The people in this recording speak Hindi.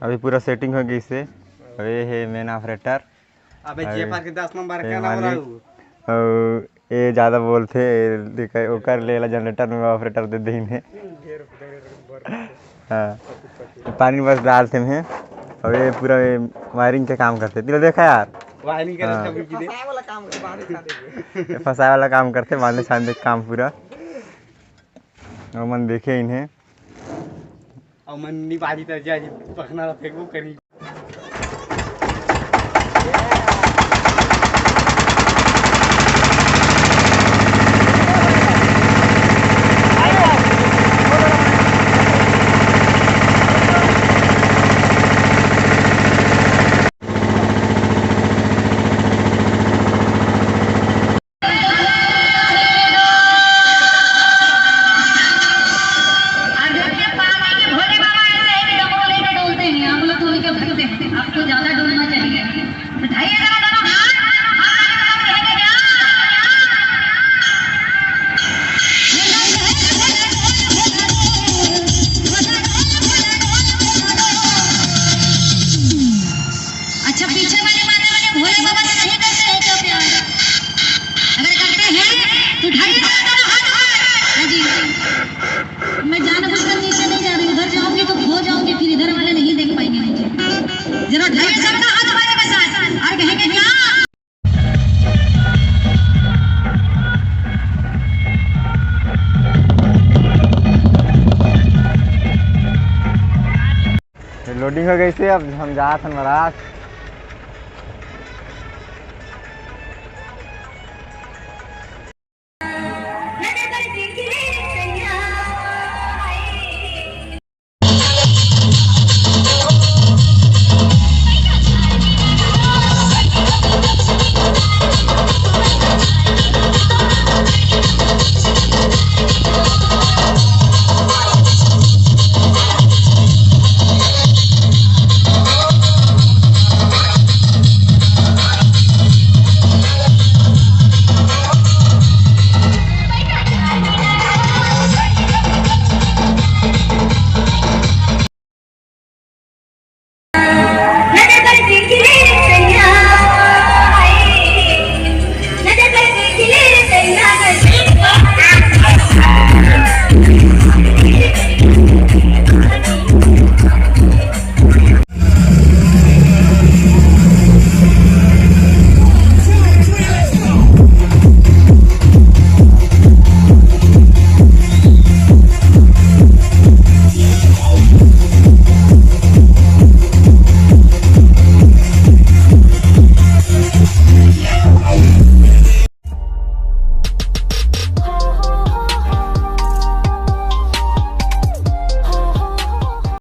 अभी पूरा सेटिंग हो गई इससे। ये है मेन ऑपरेटर। अबे जे पार के 10 नंबर का नाम रहू और ये ज़्यादा बोलते दिखाई वो कर लेला जनरेटर में ऑपरेटर दे दे इन्हें। हाँ पानी बस डालते हैं और ये पूरा वायरिंग के काम करते दिलो देखा यार वायरिंग करे हाँ। तब की फसाए वाला काम फंसाए वाला काम करते बांधे छांदे काम पूरा और मन देखे इन्हें और मन नहीं बाजी तर जा पखना फेंकू करी। आपको ज्यादा डोलना चाहिए। उठाइए अच्छा पीछे वाले माने वाले भोले बाबा से नहीं करते हैं क्या प्यार? अगर करते हैं तो उठाइए हाथ जी। मैं जानबूझकर नीचे नहीं जा रही, उधर जाऊंगी तो खो जाऊंगी, फिर इधर वाले नहीं देख पाएंगे मुझे। जरा उठाइए सबका हाथ हमारे के साथ और कहेंगे क्या? लोडिंग हो गई थी। अब हम जा थे महाराज